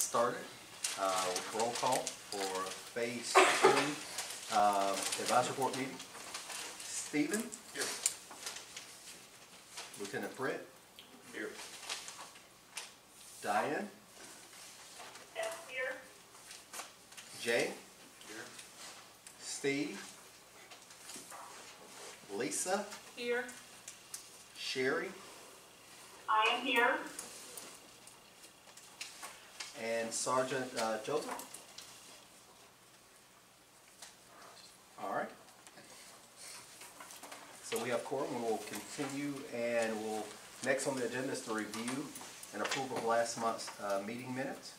started with roll call for Phase 2 Advisory Board meeting. Stephen? Here. Lieutenant Britt? Here. Diane? Yes, here. Jay? Here. Steve? Lisa? Here. Sherry? I am here. And Sergeant Joseph? All right. So we have quorum, and we'll continue, and next on the agenda is the review and approval of last month's meeting minutes.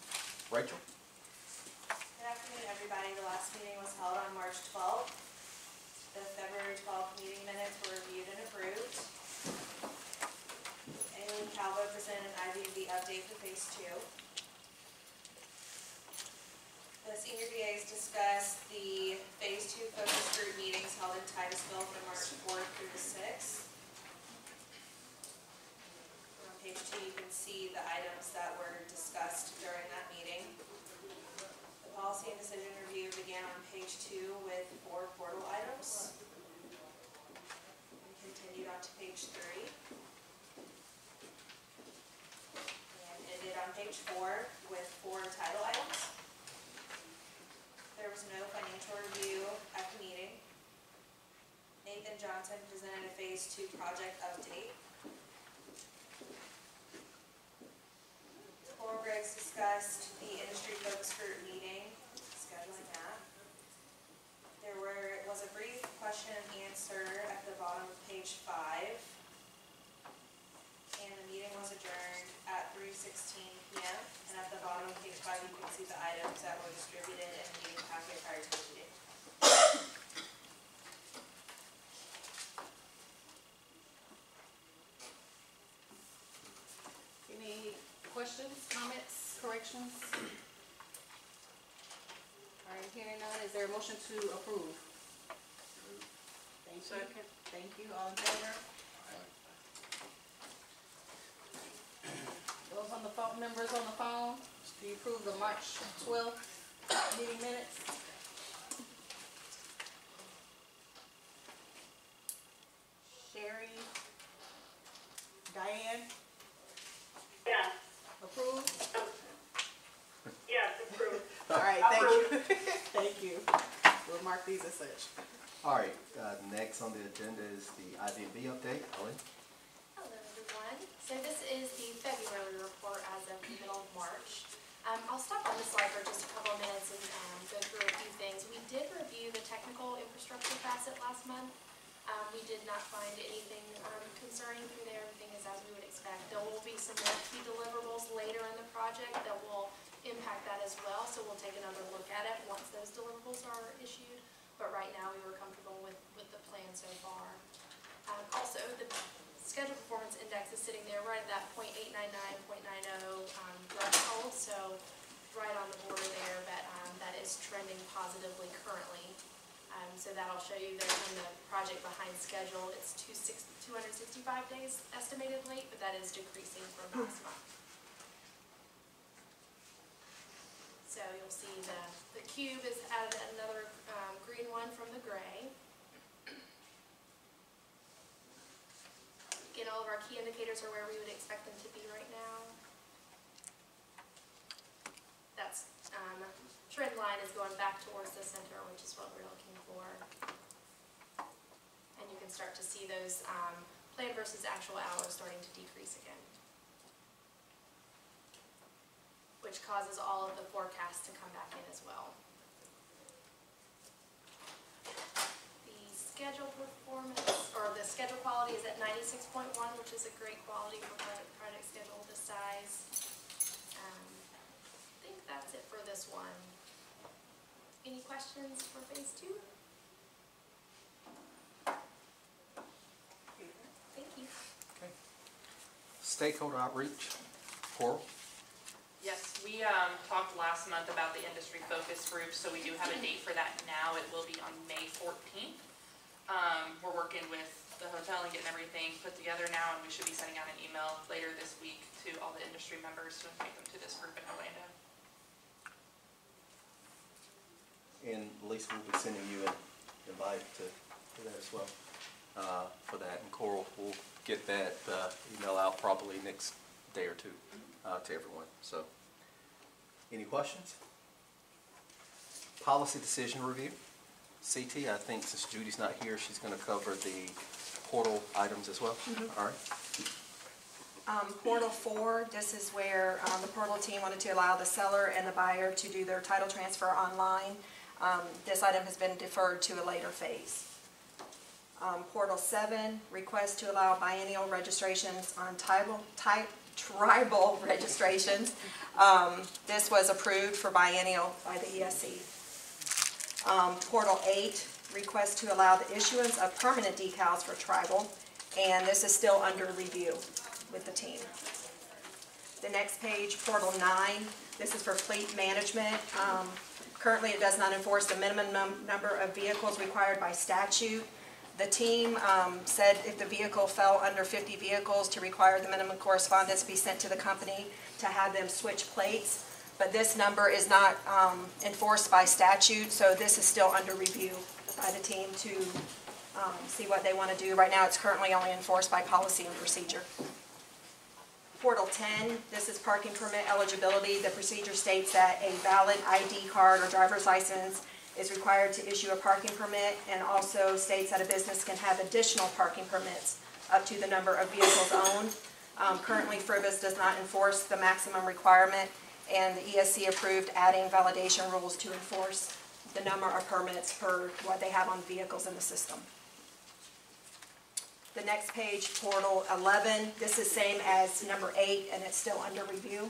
Rachel? Good afternoon, everybody. The last meeting was held on March 12th. The February 12th meeting minutes were reviewed and approved. Aileen Calvo presented an IVB update for Phase 2. The senior DAs discussed the Phase 2 focus group meetings held in Titusville from March 4th through the 6th. On page 2, you can see the items that were discussed during that meeting. The policy and decision review began on page 2 with 4 portal items and continued on to page 3. And ended on page 4 with 4 title items. There was no financial review at the meeting. Nathan Johnson presented a Phase 2 project update. Coral Griggs discussed the industry focus group meeting, scheduling that. There was a brief question and answer at the bottom of page 5. And the meeting was adjourned at 3:16 p.m. And at the bottom of page 5, you can see the items that were distributed in the meeting packet prior to the meeting. Any questions, comments, corrections? All right, hearing none, is there a motion to approve? Thank you. Second. Thank you, all in favor? Those on the phone, members on the phone, do you approve the March 12th meeting minutes? Sherry? Diane? Yes. Approved? Yes, approved. All right, thank you. Thank you. We'll mark these as such. All right, next on the agenda is the IVB update. Ellen? Hello, everyone. So this is the February report as of the middle of March. I'll stop on this slide for just a couple of minutes and go through a few things. We did review the technical infrastructure facet last month. We did not find anything concerning through there. Everything is as we would expect. There will be some more key deliverables later in the project that will impact that as well. So we'll take another look at it once those deliverables are issued. But right now we were comfortable with the plan so far. Also, the schedule performance index is sitting there right at that 0.899, 0.90 threshold. So right on the border there, but that is trending positively currently. So that'll show you there in the project behind schedule. It's 265 days estimated late, but that is decreasing from last month. So you'll see the cube is added another green one from the gray. Again, all of our key indicators are where we would expect them to be right now. That's trend line is going back towards the center, which is what we're looking for. And you can start to see those plan versus actual hours starting to decrease again, which causes all of the forecasts to come back in as well. The schedule performance, or the schedule quality is at 96.1, which is a great quality for project schedule this size. I think that's it for this one. Any questions for Phase 2? Thank you. Okay. Stakeholder outreach. Coral? Yes, we talked last month about the industry focus group, so we do have a date for that now. It will be on May 14th. We're working with the hotel and getting everything put together now, and we should be sending out an email later this week to all the industry members to invite them to this group in Orlando. Lisa will be sending you an invite to that as well, for that. And Coral will get that email out probably next day or two to everyone. So, any questions? Policy decision review. CT, I think since Judy's not here, she's going to cover the portal items as well. All right. Portal 4, this is where the portal team wanted to allow the seller and the buyer to do their title transfer online. This item has been deferred to a later phase. Portal 7, request to allow biennial registrations on tribal registrations. This was approved for biennial by the ESC. Portal 8, request to allow the issuance of permanent decals for tribal, and this is still under review with the team. The next page, Portal 9, this is for fleet management. Currently, it does not enforce the minimum number of vehicles required by statute. The team said if the vehicle fell under 50 vehicles to require the minimum correspondence be sent to the company to have them switch plates. But this number is not enforced by statute, so this is still under review by the team to see what they want to do. Right now, it's currently only enforced by policy and procedure. Portal 10, this is parking permit eligibility. The procedure states that a valid ID card or driver's license is required to issue a parking permit, and also states that a business can have additional parking permits up to the number of vehicles owned. Currently, FRBIS does not enforce the maximum requirement, and the ESC approved adding validation rules to enforce the number of permits per what they have on vehicles in the system. The next page, Portal 11, this is same as number 8, and it's still under review.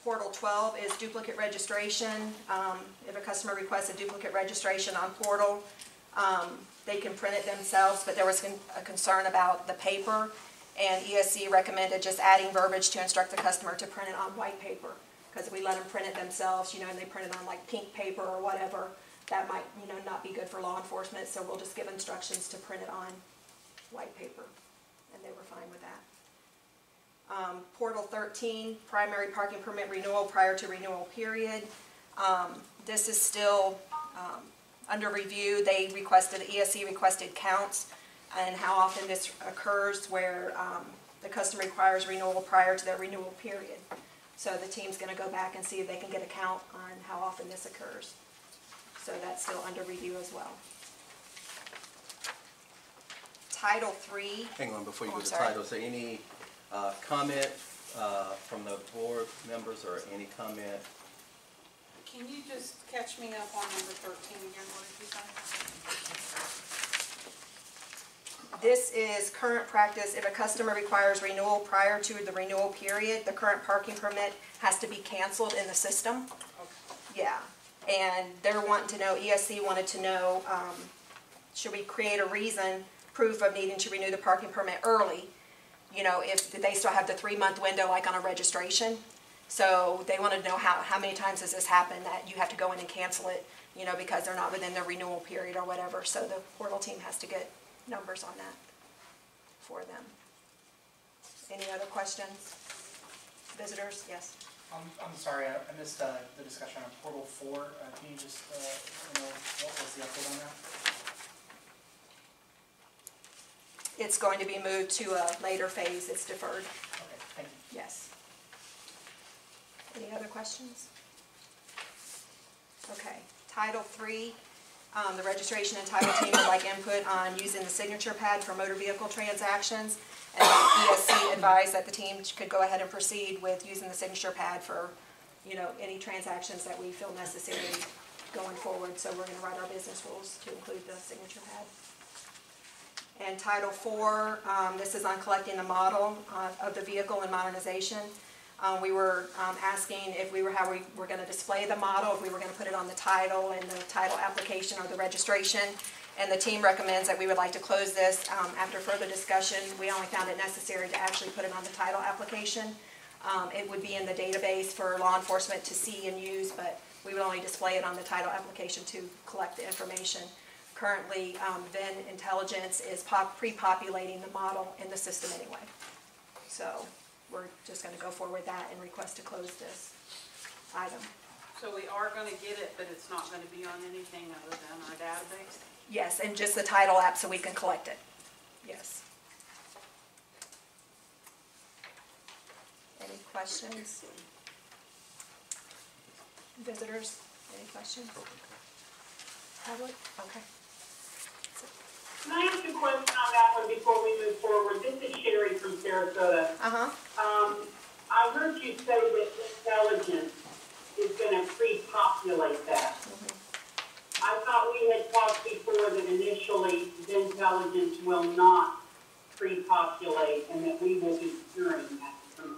Portal 12 is duplicate registration. If a customer requests a duplicate registration on Portal, they can print it themselves, but there was a concern about the paper, and ESC recommended just adding verbiage to instruct the customer to print it on white paper. Because if we let them print it themselves, and they print it on like pink paper or whatever, that might, not be good for law enforcement, so we'll just give instructions to print it on white paper, and they were fine with that. Portal 13, primary parking permit renewal prior to renewal period. This is still under review. They requested, ESC requested counts and how often this occurs where the customer requires renewal prior to their renewal period. So the team's going to go back and see if they can get a count on how often this occurs. So that's still under review as well. Title 3. Hang on, before you Oh, go to sorry. title, is there any comment from the board members or any comment? Can you just catch me up on number 13 again, what did you say? This is current practice. If a customer requires renewal prior to the renewal period, the current parking permit has to be canceled in the system. Okay. Yeah, and they're wanting to know, ESC wanted to know, should we create a reason, proof of needing to renew the parking permit early? If they still have the 3-month window like on a registration. So they wanted to know how many times has this happened that you have to go in and cancel it, because they're not within the renewal period or whatever. So the portal team has to get numbers on that for them. Any other questions? Visitors? Yes. I'm sorry, I missed the discussion on Portal 4. Can you just, what was the update on that? It's going to be moved to a later phase. It's deferred. Okay, thank you. Yes. Any other questions? Okay. Title 3, the registration and title team would like input on using the signature pad for motor vehicle transactions. And ESC advised that the team could go ahead and proceed with using the signature pad for, any transactions that we feel necessary going forward. So we're going to write our business rules to include the signature pad. And Title 4, this is on collecting the model of the vehicle and modernization. We were asking if how we were going to display the model, if we were going to put it on the title and the title application or the registration. And the team recommends that we would like to close this. After further discussion, we only found it necessary to actually put it on the title application. It would be in the database for law enforcement to see and use, but we would only display it on the title application to collect the information. Currently, Venn Intelligence is pre-populating the model in the system anyway. So we're just going to go forward with that and request to close this item. So we are gonna get it, but it's not gonna be on anything other than our database? Yes, and just the title app so we can collect it. Yes. Any questions? Visitors, any questions? Public? Okay. Can I ask a question on that one before we move forward? This is Sherry from Sarasota. Uh-huh. I heard you say that intelligence is gonna pre-populate that. I thought we had talked before that initially intelligence will not pre-populate and that we will be hearing that from.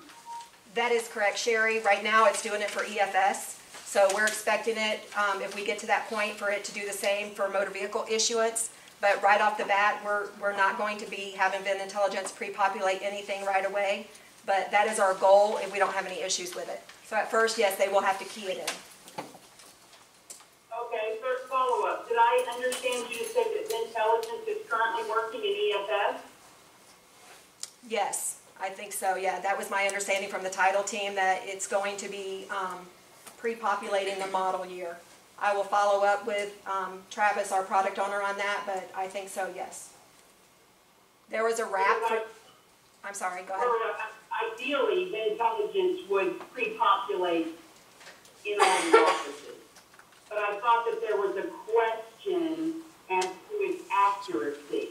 That is correct, Sherry. Right now, it's doing it for EFS. So we're expecting it, if we get to that point, for it to do the same for motor vehicle issuance. But right off the bat, we're not going to be having VIN Intelligence pre-populate anything right away. But that is our goal if we don't have any issues with it. So at first, yes, they will have to key it in. Okay, first follow-up. Did I understand you to say that intelligence is currently working in EFS? Yes, I think so, yeah. That was my understanding from the title team, that it's going to be pre-populating the model year. I will follow up with Travis, our product owner, on that, but I think so, yes. There was a wrap for, I'm sorry, go ahead. Ideally, the intelligence would pre-populate in all the offices. But I thought that there was a question as to its accuracy.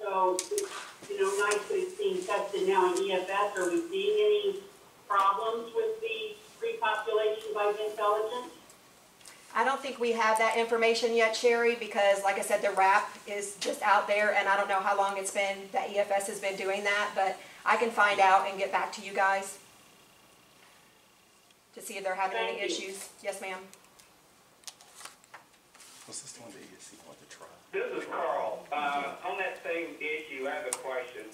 So, nice that it's being tested now in EFS. Are we seeing any problems with the pre-population by the intelligence? I don't think we have that information yet, Sherry, because like I said, the wrap is just out there, and I don't know how long it's been that EFS has been doing that, but I can find out and get back to you guys to see if they're having any issues. Yes, ma'am. What's this one that you want to try? This is Carl. On that same issue, I have a question.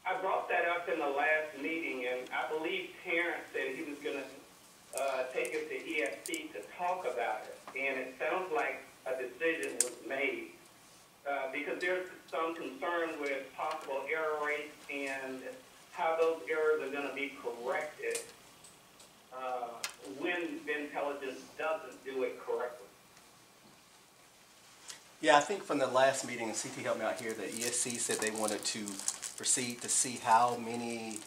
I brought that up in the last meeting, and I believe Terrence said he was going to take it to ESC to talk about it. And it sounds like a decision was made because there's some concern with possible error rates and how those errors are going to be corrected when the intelligence doesn't do it correctly. Yeah, I think from the last meeting, and CT helped me out here, that ESC said they wanted to proceed to see how many,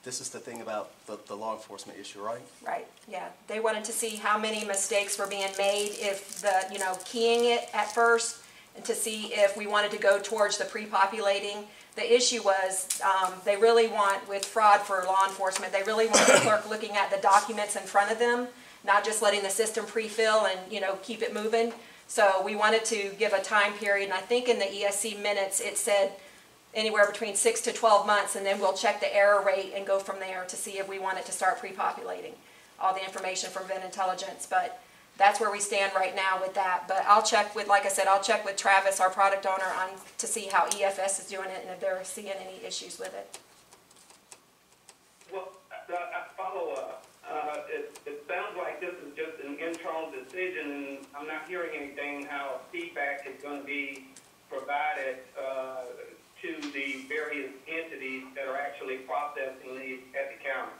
this is the thing about the law enforcement issue, right? Right, yeah. They wanted to see how many mistakes were being made if the, keying it at first, and to see if we wanted to go towards the pre-populating. The issue was, they really want, with fraud for law enforcement, they really want the clerk looking at the documents in front of them, not just letting the system pre-fill and, keep it moving. So we wanted to give a time period, and I think in the ESC minutes, it said anywhere between 6 to 12 months, and then we'll check the error rate and go from there to see if we want it to start pre-populating all the information from VIN Intelligence. But that's where we stand right now with that. But I'll check with, like I said, I'll check with Travis, our product owner, to see how EFS is doing it and if they're seeing any issues with it. Well, a follow-up. It sounds like this is just an internal decision, and I'm not hearing anything how feedback is going to be provided to the various entities that are actually processing these at the county.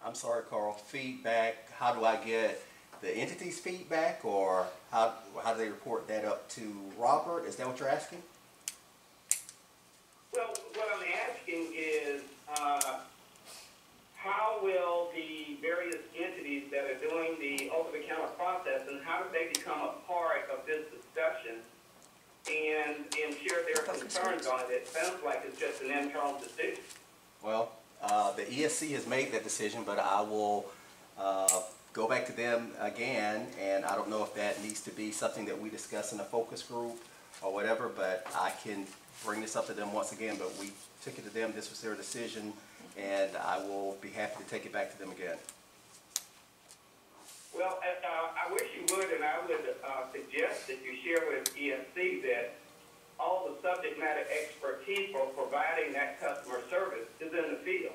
I'm sorry, Carl, feedback, how do I get the entity's feedback, or how do they report that up to Robert? Is that what you're asking? Well, what I'm asking is, how will the various entities that are doing the over-the-counter process, and how do they become a part of this discussion and share their concerns on it? It sounds like it's just an internal decision. Well, the ESC has made that decision, but I will go back to them again, and I don't know if that needs to be something that we discuss in a focus group or whatever, but I can bring this up to them once again. But we took it to them, this was their decision, and I will be happy to take it back to them again. Well, I wish you would, and I would suggest that you share with ESC that all the subject matter expertise for providing that customer service is in the field.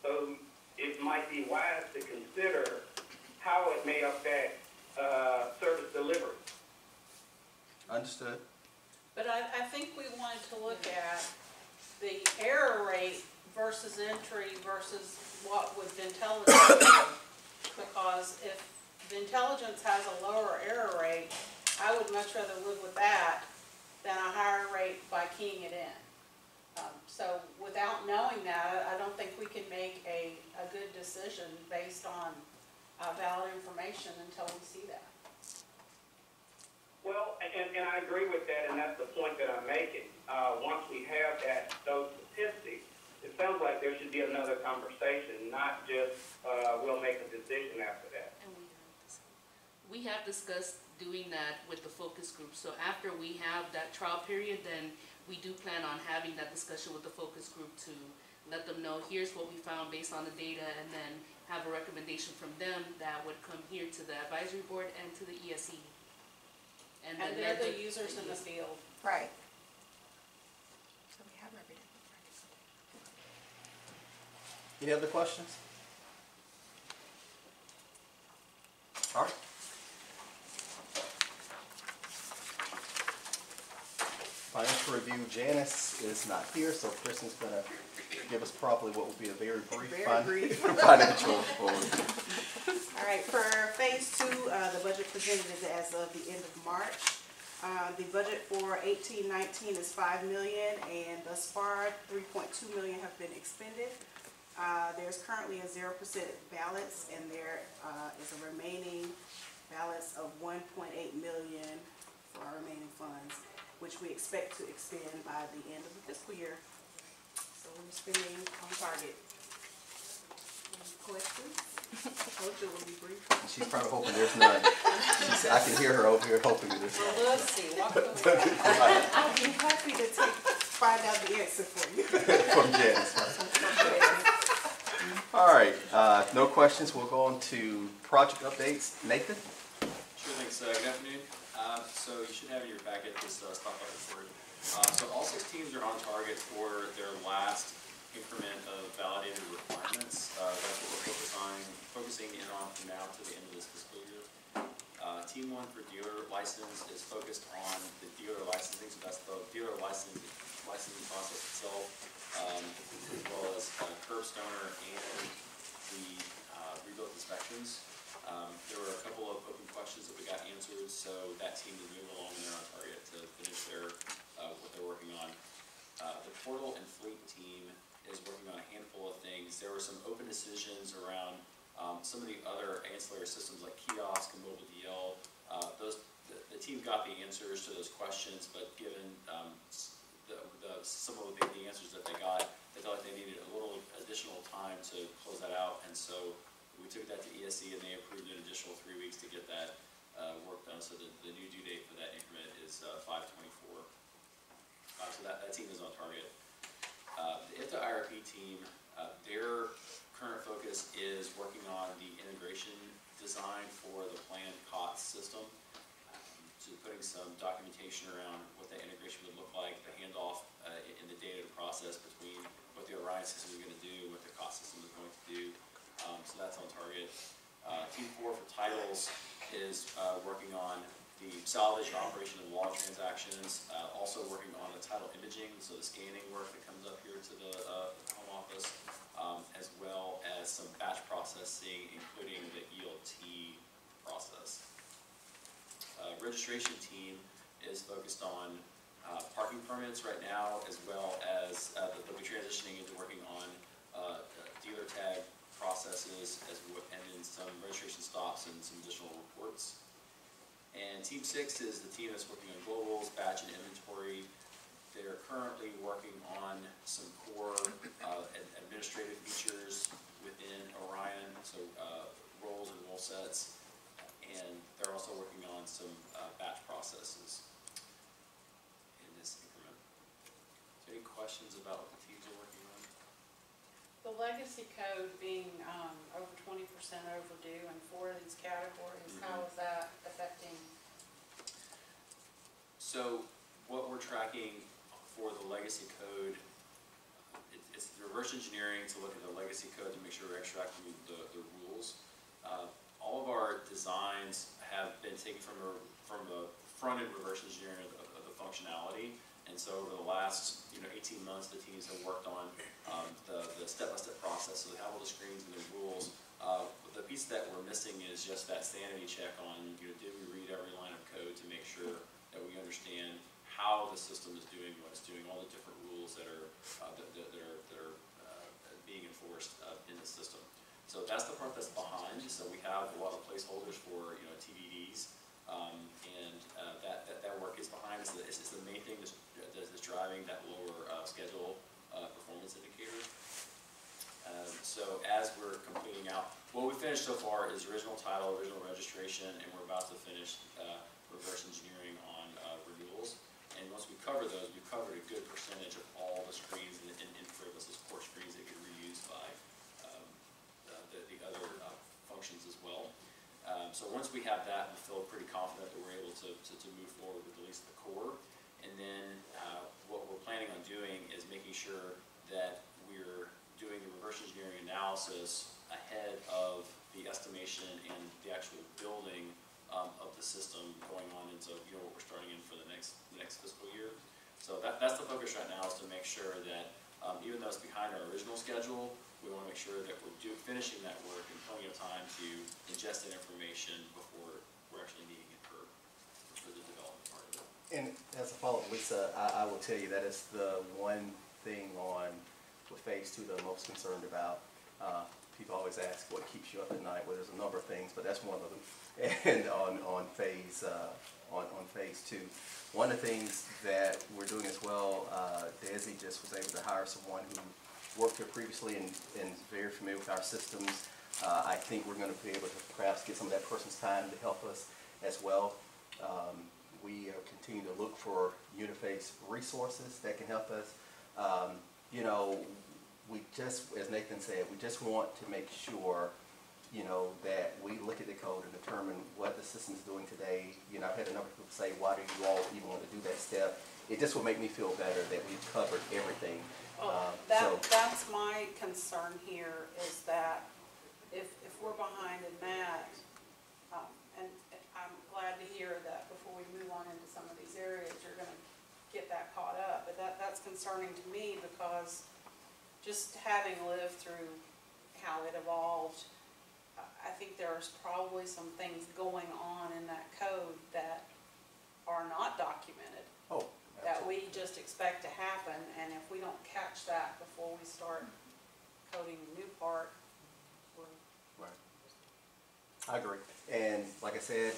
So it might be wise to consider how it may affect service delivery. Understood. But I think we wanted to look at the error rate versus entry versus what would Intelligence do? Because if the Intelligence has a lower error rate, I would much rather live with that than a higher rate by keying it in. So without knowing that, I don't think we can make a good decision based on valid information until we see that. Well, and I agree with that, and that's the point that I'm making. Once we have those statistics, it sounds like there should be another conversation, not just, we'll make a decision after that. And we have discussed doing that with the focus group. So after we have that trial period, then we do plan on having that discussion with the focus group to let them know, here's what we found based on the data, and then have a recommendation from them that would come here to the advisory board and to the ESE. And they're the users in the field. Right. So we have everything. Any other questions? All right. Financial review, Janice is not here, so Kristen's gonna give us probably what will be a very brief financial report. All right, for phase 2, the budget presented is as of the end of March. The budget for 18-19 is $5 million, and thus far, $3.2 million have been expended. There's currently a 0% balance, and there is a remaining balance of $1.8 million for our remaining funds, which we expect to expend by the end of the fiscal year. So we're spending on target. Any questions? Told you it would be brief. She's probably hoping there's none. I can hear her over here hoping that there's Well, none. let's see, what can we do? I'll be happy to find out the answer for you. From Janice. All right, no questions. We'll go on to project updates. Nathan? Sure, thanks. Good afternoon. So you should have in your packet this stock up report. So all 6 teams are on target for their last increment of validated requirements. That's what we're focusing in on from now to the end of this fiscal year. Team 1 for dealer license is focused on the dealer licensing, so that's the dealer licensing process itself, as well as curbstoner and the rebuilt inspections. There were a couple of open questions that we got answered, so that team is moving along and they're on target to finish what they're working on. The portal and fleet team is working on a handful of things. There were some open decisions around some of the other ancillary systems like kiosk and mobile DL. The team got the answers to those questions, but given some of the answers that they got, they felt like they needed a little additional time to close that out, and so we took that to ESE and they approved an additional 3 weeks to get that work done. So the new due date for that increment is 5/24. So that team is on target. The IFTA IRP team, their current focus is working on the integration design for the planned COTS system. So putting some documentation around what that integration would look like, the handoff in the data process between what the Orion system is going to do, what the COTS system is going to do. So that's on target. Team 4 for titles is working on the salvage and operation of log transactions, also working on the title imaging, so the scanning work that comes up here to the home office, as well as some batch processing, including the ELT process. Registration team is focused on parking permits right now, as well as they'll be transitioning into working on dealer tag processes, and then some registration stops and some additional reports. And Team 6 is the team that's working on globals, batch, and inventory. They're currently working on some core administrative features within Orion, so roles and role sets, and they're also working on some batch processes in this increment. So any questions about what the teams are working on? The legacy code being over 20% overdue in 4 of these categories, how is that affecting? So what we're tracking for the legacy code, it's reverse engineering to look at the legacy code to make sure we're extracting the rules. All of our designs have been taken from the front-end reverse engineering of the functionality, And so over the last, 18 months, the teams have worked on the step-by-step process, so they have all the screens and the rules. The piece that we're missing is just that sanity check on, did we read every line of code to make sure that we understand how the system is doing what it's doing, all the different rules that are being enforced in the system. So that's the part that's behind. So we have a lot of placeholders for TBDs, and that work is behind. It's the main thing that's driving that lower schedule performance indicator. So as we're completing out, what we finished so far is original title, original registration, and we're about to finish reverse engineering on renewals. And once we cover those, we've covered a good percentage of all the screens and frivolous support screens that get reused by the other functions as well. So once we have that, we feel pretty confident that we're able to move forward with at least the core. And then what we're planning on doing is making sure that we're doing the reverse engineering analysis ahead of the estimation and the actual building of the system going on into what we're starting in for the next fiscal year. So that's the focus right now, is to make sure that even though it's behind our original schedule, we want to make sure that we're finishing that work in plenty of time to ingest that information before we're actually needing it for the development part of it. And as a follow-up, Lisa, I will tell you that is the one thing with phase 2 that I'm most concerned about. People always ask what keeps you up at night. Well, there's a number of things, but that's one of them. And on phase 2, one of the things that we're doing as well, Desi just was able to hire someone who worked here previously and is very familiar with our systems. I think we're going to be able to perhaps get some of that person's time to help us as well. We continue to look for Uniface resources that can help us. We just, as Nathan said, we just want to make sure, that we look at the code and determine what the system is doing today. I've had a number of people say, why do you all even want to do that step? It just will make me feel better that we've covered everything. That's my concern here, is that if we're behind in that, and I'm glad to hear that before we move on into some of these areas, you're going to get that caught up. But that's concerning to me, because just having lived through how it evolved, I think there's probably some things going on in that code that are not documented. Oh, that we just expect to happen, and if we don't catch that before we start coding the new part, we're... Right. I agree. And like I said,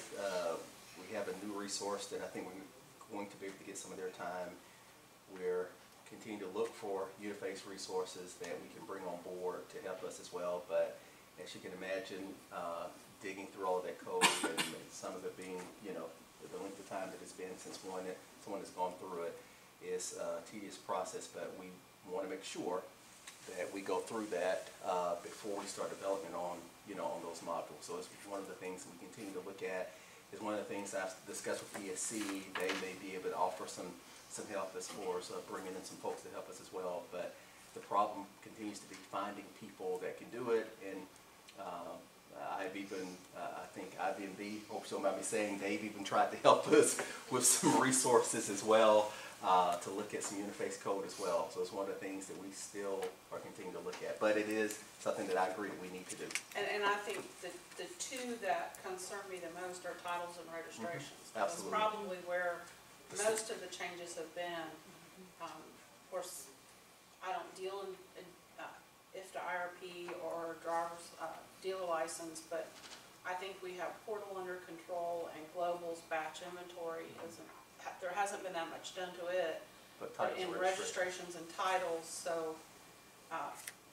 we have a new resource that I think we're going to be able to get some of their time. We're continuing to look for Uniface resources that we can bring on board to help us as well. But as you can imagine, digging through all of that code and some of it being, the length of time that it's been since someone has gone through it is a tedious process. But we want to make sure that we go through that before we start development on those modules. So it's one of the things that we continue to look at. Is one of the things I've discussed with ESC. They may be able to offer some help as far as bringing in some folks to help us as well. But the problem continues to be finding people that can do it. And I've even, I think IBMB, hope you don't mind me saying, they've even tried to help us with some resources as well to look at some Uniface code as well. So it's one of the things that we still are continuing to look at. But it is something that I agree that we need to do. And I think the two that concern me the most are titles and registrations. That's Absolutely. probably where most of the changes have been. Of course, I don't deal in IFTA IRP or driver's dealer license, but I think we have Portal under control, and Global's batch inventory there hasn't been that much done to it, but in registrations and titles. So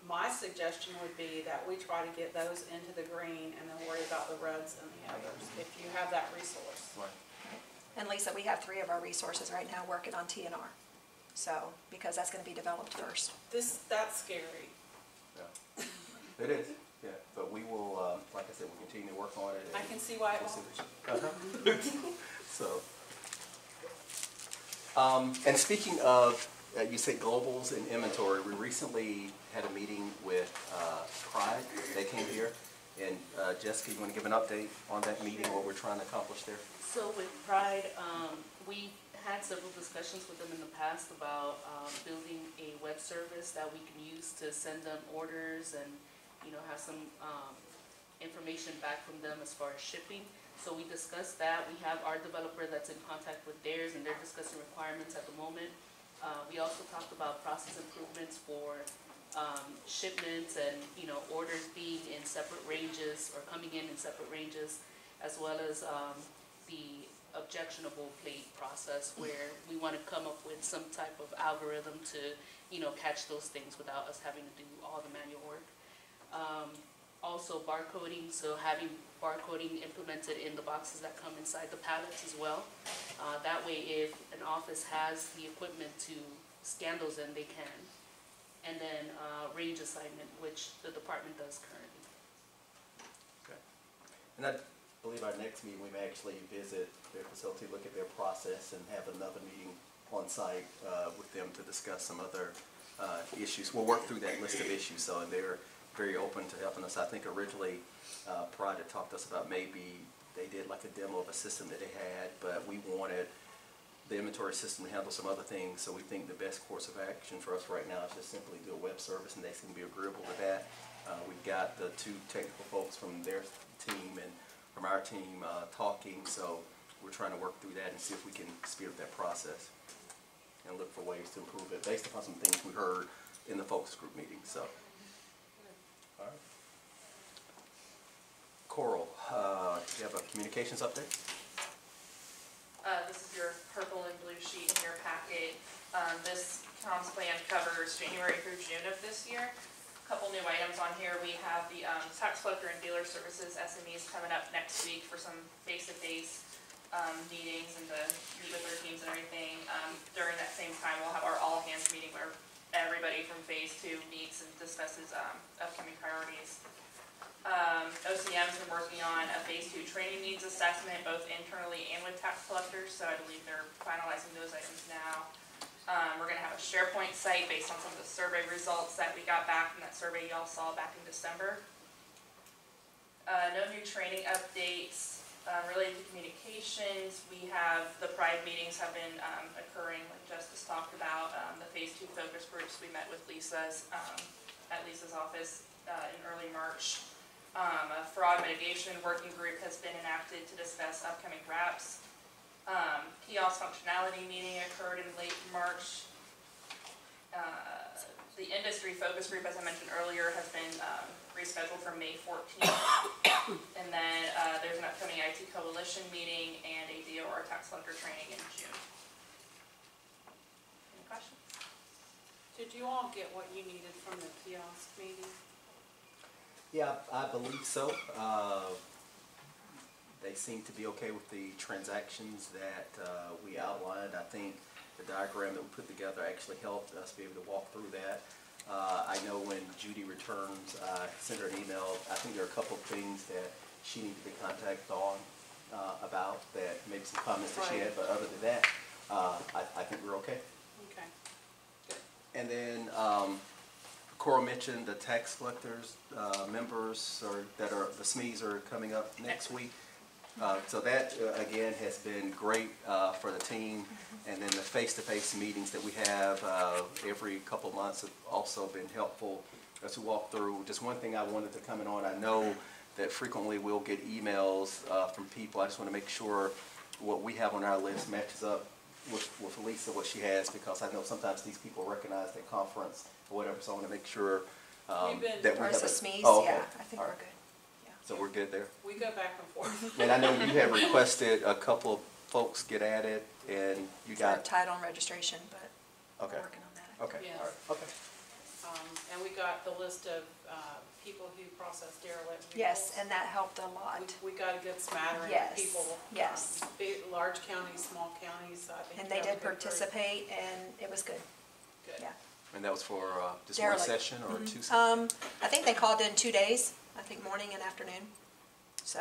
my suggestion would be that we try to get those into the green and then worry about the reds and the others, if you have that resource. Right. And Lisa, we have 3 of our resources right now working on TNR. So, because that's going to be developed first. That's scary. Yeah. It is. Yeah. But we will, like I said, we'll continue to work on it. I can see why it won't. So. And speaking of, you said globals and inventory, we recently had a meeting with Pride. They came here. And Jessica, you want to give an update on that meeting, what we're trying to accomplish there? So with Pride, we had several discussions with them in the past about building a web service that we can use to send them orders and, have some information back from them as far as shipping. So we discussed that. We have our developer that's in contact with theirs, and they're discussing requirements at the moment. We also talked about process improvements for shipments and, orders being in separate ranges or coming in separate ranges, as well as the objectionable plate process, where we want to come up with some type of algorithm to, catch those things without us having to do all the manual work. Also barcoding, so having barcoding implemented in the boxes that come inside the pallets as well. That way, if an office has the equipment to scan those in, they can. And then range assignment, which the department does currently. Okay. And I believe our next meeting, we may actually visit their facility, look at their process, and have another meeting on site with them to discuss some other issues. We'll work through that list of issues, so they're very open to helping us. I think originally Pride had talked to us about maybe they did like a demo of a system that they had, but we wanted the inventory system to handle some other things, so we think the best course of action for us right now is just simply do a web service, and they seem to be agreeable to that. We've got the two technical folks from their team and from our team talking, so we're trying to work through that and see if we can speed up that process and look for ways to improve it based upon some things we heard in the focus group meeting. So, all right. Coral, do you have a communications update? This is your purple and blue sheet in your packet. This comms plan covers January through June of this year. Couple new items on here. We have the tax collector and dealer services SMEs coming up next week for some face-to-face meetings and to meet with their teams and everything. During that same time, we'll have our all-hands meeting where everybody from phase 2 meets and discusses upcoming priorities. OCM's been working on a phase 2 training needs assessment, both internally and with tax collectors, so I believe they're finalizing those items now. We're going to have a SharePoint site based on some of the survey results that we got back from that survey y'all saw back in December. No new training updates related to communications. We have, the Pride meetings have been occurring, like Justice talked about. The phase 2 focus groups, we met with Lisa's, at Lisa's office in early March. A fraud mitigation working group has been enacted to discuss upcoming RAPs. Kiosk functionality meeting occurred in late March. The industry focus group, as I mentioned earlier, has been rescheduled for May 14th. And then there's an upcoming IT coalition meeting and a DOR tax collector training in June. Any questions? Did you all get what you needed from the kiosk meeting? Yeah, I believe so. They seem to be okay with the transactions that we outlined. I think the diagram that we put together actually helped us be able to walk through that. I know when Judy returns, send her an email. I think there are a couple of things that she needs to be contacted on about, that maybe some comments that she had, but other than that, I think we're okay. Okay, good. And then Coral mentioned the tax collectors members that are the SMEs are coming up next week. So that again has been great for the team, and then the face-to-face meetings that we have every couple of months have also been helpful as we walk through. Just one thing I wanted to comment on, I know that frequently we'll get emails from people. I just want to make sure what we have on our list matches up with Lisa, what she has, because I know sometimes these people recognize that conference or whatever, so I want to make sure that we have SMEs, oh, okay. yeah, I think we're good. So we're good there? We go back and forth. And I know you have requested a couple of folks get at it, and you got... title and registration, but okay. we're working on that. Okay, Yes. all right, okay. And we got the list of people who process derelict vehicles. Yes, and that helped a lot. We got a good smattering Yes, of people. yes. Big, large counties, small counties, I think. And they that did was a good group. participate, and it was good. Good. Yeah. And that was for just Derelict. one session or two sessions? I think they called in 2 days, I think morning and afternoon. So,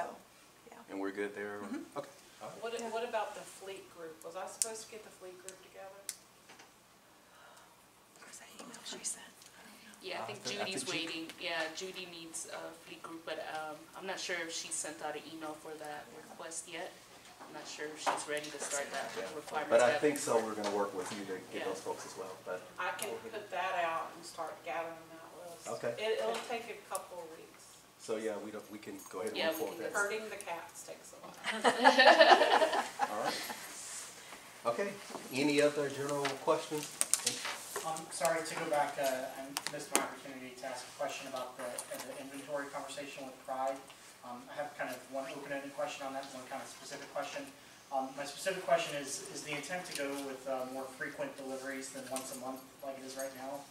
yeah. And we're good there? Okay. All right. What about the fleet group? Was I supposed to get the fleet group together? Where's that email she sent? Yeah, I think Judy's waiting. Yeah, Judy needs a fleet group, but I'm not sure if she sent out an email for that request yet. I'm not sure if she's ready to start that Yeah. requirement. But I think so, we're gonna work with you to get those folks as well, but. I can put that out and start gathering that list. Okay. It'll take a couple of weeks. So, yeah, we can go ahead and Yeah, move we forward can with that. Herding the cats takes a while. All right. Okay, any other general questions? Sorry to go back, I missed my opportunity to ask a question about the inventory conversation with Pride. I have kind of one open-ended question on that, one kind of specific question. My specific question is the intent to go with more frequent deliveries than once a month like it is right now?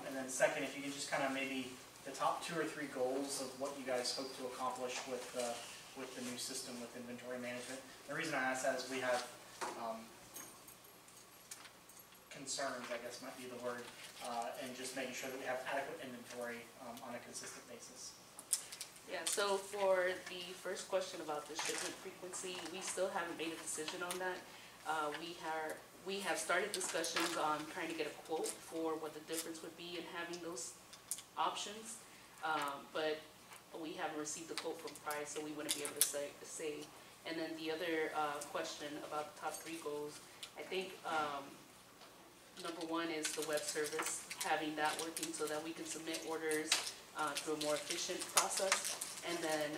And then second, if you could just kind of maybe the top 2 or 3 goals of what you guys hope to accomplish with the new system with inventory management. The reason I ask that is we have concerns, I guess might be the word, and just making sure that we have adequate inventory on a consistent basis. Yeah, so for the first question about the shipment frequency, we still haven't made a decision on that. We have started discussions on trying to get a quote for what the difference would be in having those options, but we haven't received the quote from Pride, so we wouldn't be able to say. And then the other question about the top 3 goals, I think number 1 is the web service, having that working so that we can submit orders through a more efficient process, and then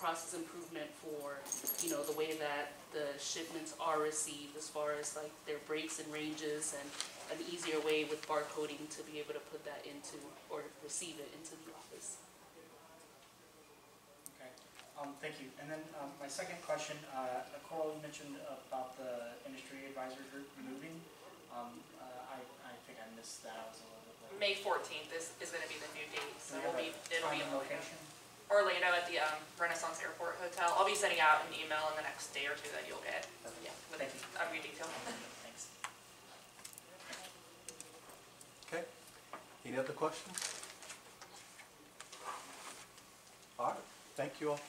process improvement for, the way that the shipments are received as far as like their breaks and ranges, and an easier way with barcoding to be able to put that into, or receive it into the office. Okay, thank you. And then my second question, Coral, you mentioned about the industry advisory group moving. I think I missed that. I was a little bit late. May 14th is going to be the new date, so it'll be Time in and location? Orlando at the Renaissance Airport Hotel. I'll be sending out an email in the next day or 2 that you'll get. Yeah, with Thank you. every detail. Thanks. Okay, any other questions? All right, thank you all.